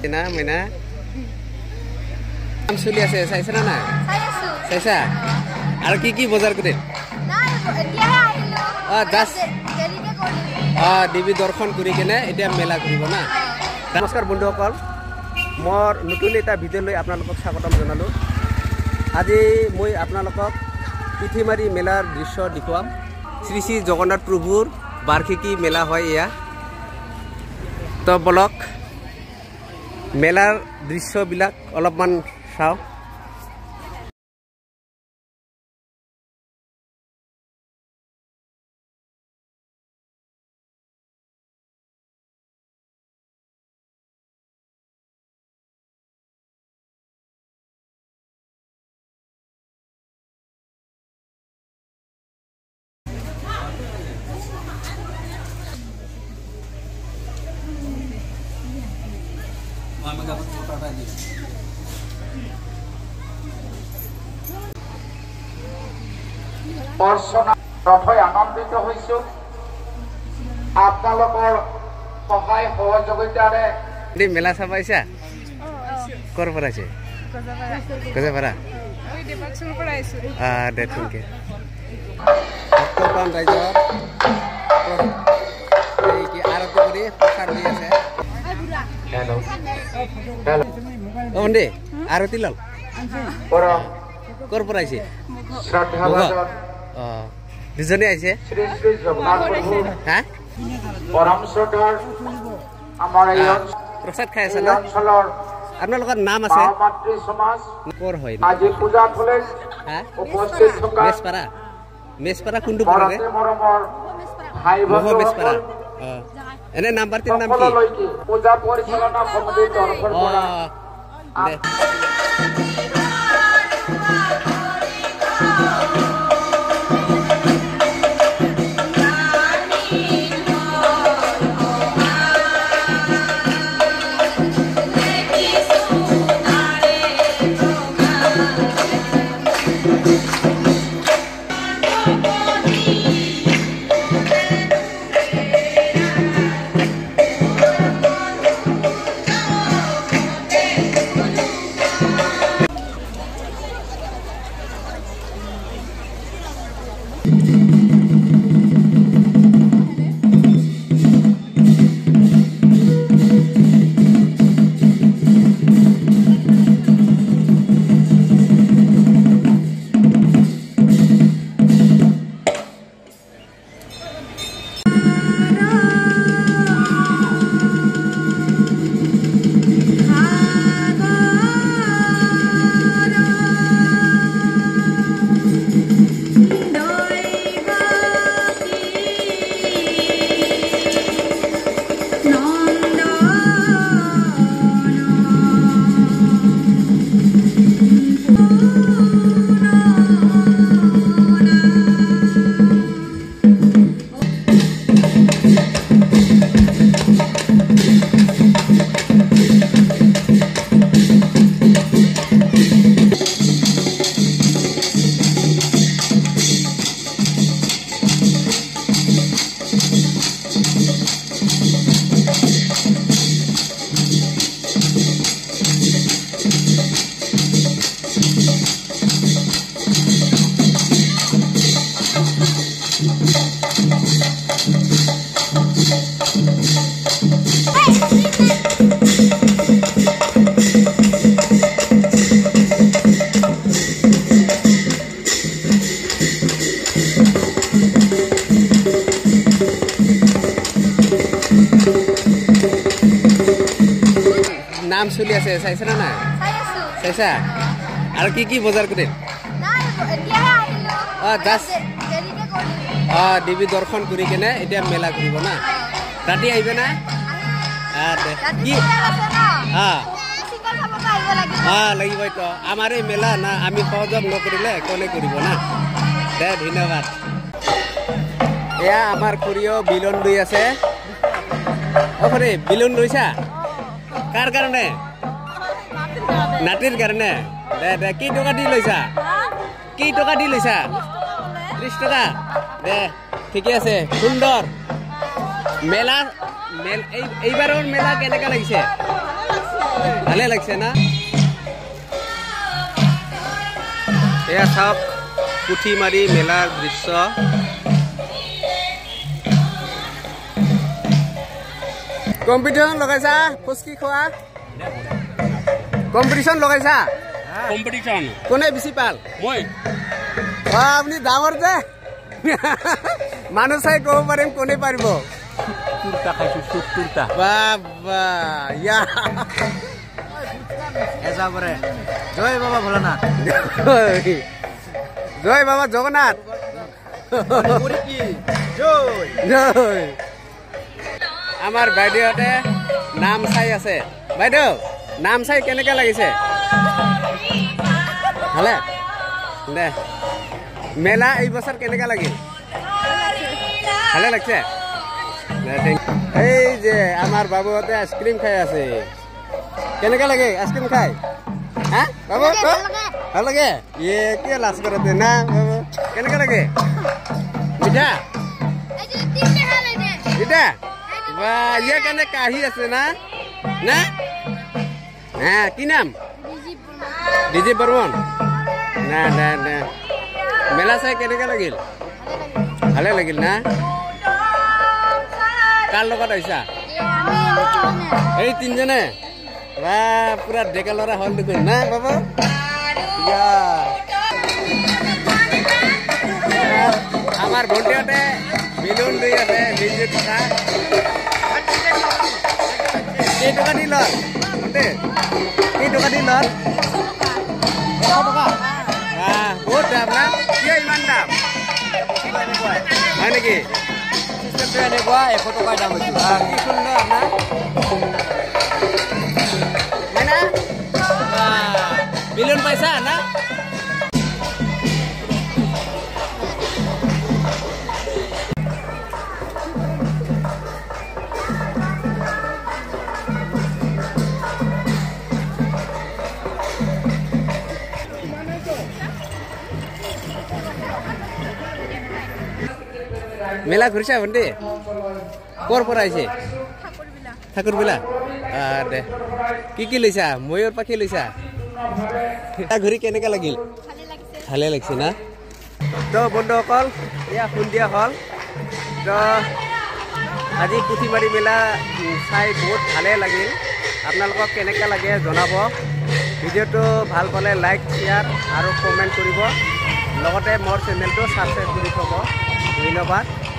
না মইনা কাম চলি আছে চাইছ না চাইছা আৰু কি বজাৰ কৰিল দেৱী দৰ্শন কৰি কেনে এতিয়া মেলা কৰিব না নমস্কাৰ বন্ধুসকল মোৰ নতুন এটা ভিডিঅ' লৈ আপোনালোকক স্বাগতম জনালোঁ আজি মই আপোনালোকক পুথিমাৰী মেলাৰ দৃশ্য দেখুৱাম শ্ৰী শ্ৰী জগন্নাথ প্ৰভুৰ বাৰ্ষিকী মেলা হয় এয়া তো বলক মেলাৰ দৃশ্যবিলাক অলপমান চাওঁ আনন্দিত হৈছোঁ আপোনালোকৰ সহায় সহযোগিতাৰে মেলা চাব আহিছা ক'ৰ পৰা আহিছে গজাপাৰা দে ঠিকে ভক্তপ্ৰাণ ৰাইজৰ আৰতি কৰি প্ৰচাৰ হৈ আছে দে আৰতি লল ক'ৰ পৰা আহিছে দুজনে আহিছে প্ৰসাদ খাই আছে আপোনালোকৰ নাম আছে ক'ৰ হয় মেচপাৰা কোনটো পৰে মেচপাৰা এনে নাম্বাৰটিৰ নাম কি পূজা পৰিচালনা সমিতিৰ তৰফৰ পৰা নাম চলি আছে চাইছ না না চাইছা আৰু কি বজাৰ কৰিল দেৱী দৰ্শন কৰি কেনে এতিয়া মেলা কৰিব না ৰাতি আহিবে না লাগিবতো আমাৰ এই মেলা না আমি সহযোগ নকৰিলে কোনে কৰিব না দে ধন্যবাদ এয়া আমাৰ খুৰীও বিলন লৈ আছে খুৰী বিলন লৈছা কাৰ কাৰণে নাতিৰ কাৰণে দে দে কি টকা দি লৈছা 30 টকা দে ঠিকে আছে সুন্দৰ মেলা এইবাৰৰ মেলা কেনেকা লাগিছে ভালে লাগছে না এয়া চাওক পুঠিমাৰি মেলাৰ দৃশ্য কম্পিটিশন লগাইছা ফুচকি খোৱা কম্পিটিশন লগাইছা কম্পিটিশন কোনে বেছি পাল মই আপনি ডাঙৰ যে মানুহ চাই ক'ব পাৰিম কোনে পাৰিব তুৰটা খাইছো তুৰটা বাবা ইয়া এজা পৰে জয় বাবা ভোলানাথ জয় বাবা জগন্নাথ জয় আমাৰ বাইদেউহঁতে নাম চাই আছে বাইদেউ নাম চাই কেনেকৈ লাগিছে ভালে দে মেলা এই বছৰ কেনেকৈ লাগিল ভালে লাগছে এই যে আমাৰ বাবুহঁতে আইচক্ৰীম খাই আছে কেনেকৈ লাগে আইচক্ৰীম খাই হা বাবু ভাল লাগে ইয়ে কি লাজ কৰোঁতে না বাবু কেনেকৈ লাগে মিঠা মিঠা বা ইয়ে কেনে কাঢ়ি আছে না না হা কি নাম বিজীৱ বৰ্মন না না না মেলা চাই কেনেকৈ লাগিল ভালে লাগিল না কাৰ লগত আহিছা এই তিনিজনে বা পুৰা ডেকা ল'ৰা হ'ল দেখোন না বাবু আমাৰ ভণ্টিহঁতে বেলুন লৈ আছে নিজে টকা কেইটকা দি লল কেইটকা দি লল 100 টকা বহুত দাম না কিয় ইমান দাম হয় নেকি এনেকুৱা 100 টকাৰ দাম হৈছে কি সুন্দৰ আপোনাৰ হয় না বেলুন পাইছা না মেলা ঘুৰিছা ভণ্টি ক'ৰ পৰা আহিছে ঠাকুৰবিলা দে কি লৈছা ময়ূৰ পাখি লৈছা ঘূৰি কেনেকৈ লাগিল ভালে লাগিছে না তো বন্ধুসকল এয়া সন্ধিয়া হ'ল তো আজি পুঠিমাৰি মেলা চাই বহুত ভালে লাগিল আপোনালোকক কেনেকৈ লাগে জনাব ভিডিঅ'টো ভাল পালে লাইক শ্বেয়াৰ আৰু কমেণ্ট কৰিব লগতে মোৰ চেনেলটো ছাবস্ক্ৰাইব কৰি থ'ব ধন্যবাদ।